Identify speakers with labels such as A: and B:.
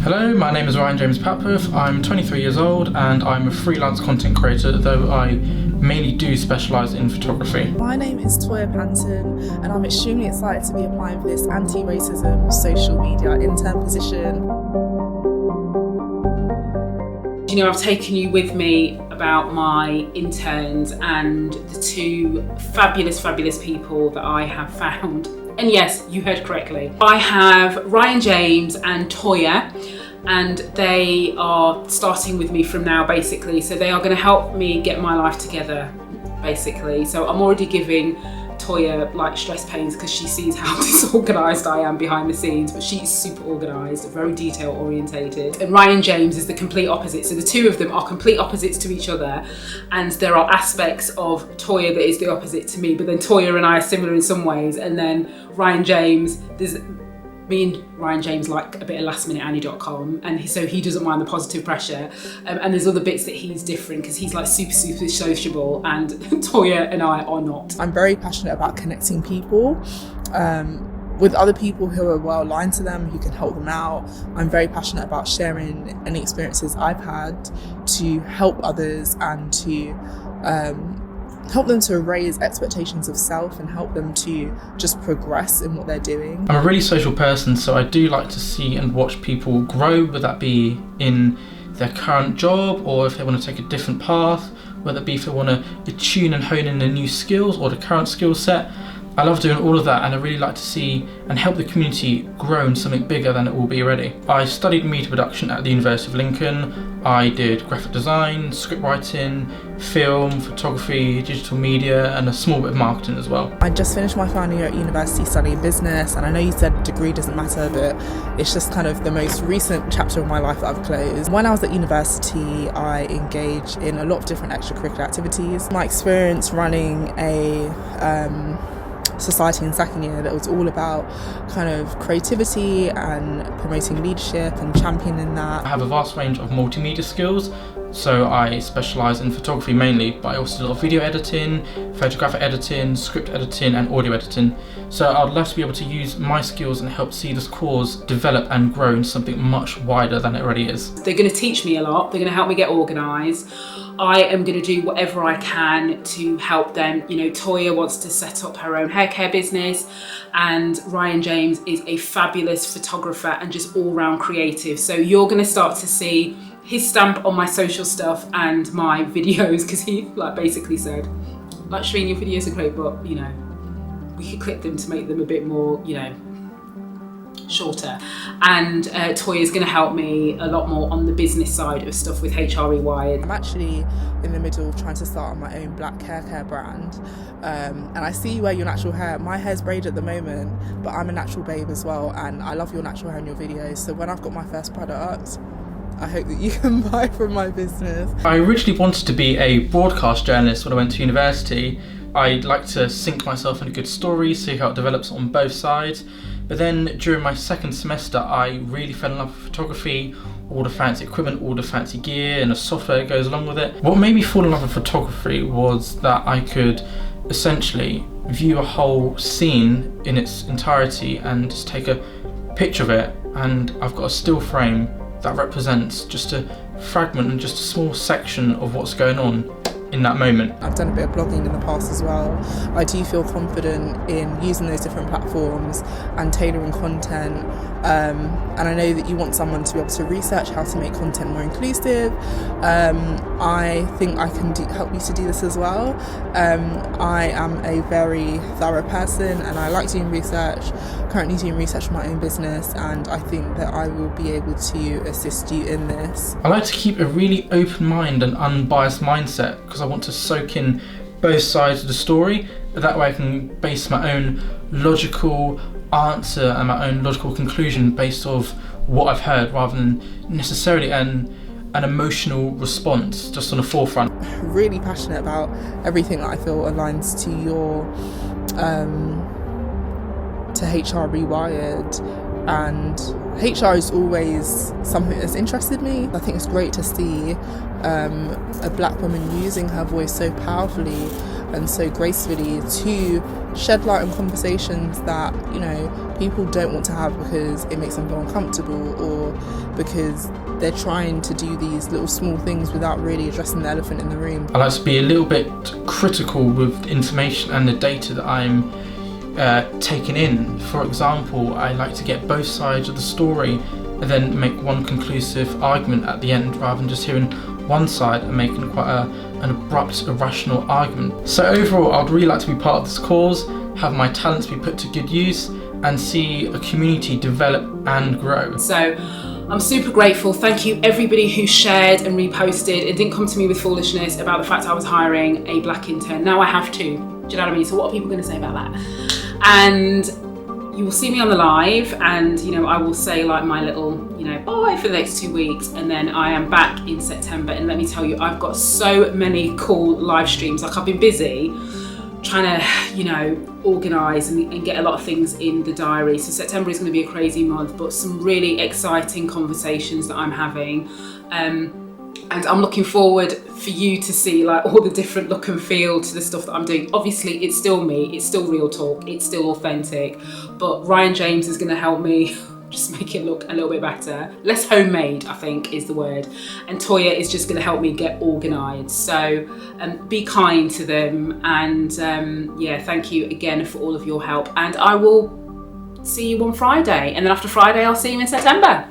A: Hello, my name is Ryan James Papworth. I'm 23 years old and I'm a freelance content creator, though I mainly do specialise in photography.
B: My name is Toyah and I'm extremely excited to be applying for this anti-racism social media intern position.
C: You know, I've taken you with me about my interns and the two fabulous people that I have found. And yes, you heard correctly. I have Ryan James and Toyah, and they are starting with me from now, basically. So they are going to help me get my life together, basically. So I'm already giving Toyah like stress pains because she sees how disorganised I am behind the scenes, but she's super organised, very detail orientated. And Ryan James is the complete opposite. So the two of them are complete opposites to each other, and there are aspects of Toyah that is the opposite to me, but then Toyah and I are similar in some ways, and then Ryan James, me and Ryan James like a bit of lastminuteannie.com, and so he doesn't mind the positive pressure, and there's other bits that he's different because he's like super sociable, and Toyah and I are not.
B: I'm very passionate about connecting people with other people who are well aligned to them, who can help them out. I'm very passionate about sharing any experiences I've had to help others and to help them to raise expectations of self and help them to just progress in what they're doing.
A: I'm a really social person, so I do like to see and watch people grow, whether that be in their current job or if they want to take a different path, whether it be if they want to tune and hone in their new skills or the current skill set. I love doing all of that, and I really like to see and help the community grow into something bigger than it will be already. I studied media production at the University of Lincoln. I did graphic design, script writing, film, photography, digital media, and a small bit of marketing as well.
B: I just finished my final year at university studying business, and I know you said degree doesn't matter, but it's just kind of the most recent chapter of my life that I've closed. When I was at university, I engaged in a lot of different extracurricular activities. My experience running a society in second year that was all about kind of creativity and promoting leadership and championing that.
A: I have a vast range of multimedia skills, so I specialise in photography mainly, but I also do a lot of video editing, photographic editing, script editing and audio editing. So I'd love to be able to use my skills and help see this cause develop and grow into something much wider than it already is.
C: They're going to teach me a lot, they're going to help me get organised. I am going to do whatever I can to help them. You know, Toyah wants to set up her own hair care business, and Ryan James is a fabulous photographer and just all-round creative. So you're going to start to see his stamp on my social stuff and my videos, because he like basically said, like, Shreen, your videos are great, but you know, we could clip them to make them a bit more, you know, shorter. And Toyah's going to help me a lot more on the business side of stuff with HR Rewired.
B: I'm actually in the middle of trying to start on my own black hair care brand, and I see you wear your natural hair. My hair's braided at the moment, but I'm a natural babe as well, and I love your natural hair in your videos. So when I've got my first product, I hope that you can buy from my business. I
A: originally wanted to be a broadcast journalist when I went to university. I'd like to sink myself in a good story, see how it develops on both sides. But then during my second semester, I really fell in love with photography, all the fancy equipment, all the fancy gear and the software that goes along with it. What made me fall in love with photography was that I could essentially view a whole scene in its entirety and just take a picture of it, and I've got a still frame that represents just a fragment and just a small section of what's going on in that moment.
B: I've done a bit of blogging in the past as well. I do feel confident in using those different platforms and tailoring content, and I know that you want someone to be able to research how to make content more inclusive. I think I can help you to do this as well. I am a very thorough person and I like doing research, currently doing research for my own business, and I think that I will be able to assist you in this.
A: I like to keep a really open mind and unbiased mindset because I want to soak in both sides of the story. That way I can base my own logical answer and my own logical conclusion based off what I've heard, rather than necessarily an emotional response just on the forefront.
B: Really passionate about everything that I feel aligns to your to HR Rewired, and HR is always something that's interested me. I think it's great to see a black woman using her voice so powerfully and so gracefully to shed light on conversations that, you know, people don't want to have because it makes them feel uncomfortable, or because they're trying to do these little small things without really addressing the elephant in the room.
A: I like to be a little bit critical with the information and the data that I'm taking in. For example, I like to get both sides of the story and then make one conclusive argument at the end, rather than just hearing one side and making quite an abrupt, irrational argument. So overall, I'd really like to be part of this cause, have my talents be put to good use, and see a community develop and grow.
C: So I'm super grateful. Thank you everybody who shared and reposted and didn't come to me with foolishness about the fact I was hiring a black intern. Now I have two. Do you know what I mean? So what are people going to say about that? And you will see me on the live, and you know, I will say like my little, you know, bye for the next 2 weeks, and then I am back in September. And let me tell you, I've got so many cool live streams. Like, I've been busy trying to, you know, organise and get a lot of things in the diary. So September is going to be a crazy month, but some really exciting conversations that I'm having. And I'm looking forward for you to see like all the different look and feel to the stuff that I'm doing. Obviously, it's still me, it's still real talk, it's still authentic, but Ryan James is going to help me just make it look a little bit better. Less homemade, I think, is the word. And Toyah is just going to help me get organised. So be kind to them. And yeah, thank you again for all of your help. And I will see you on Friday. And then after Friday, I'll see you in September.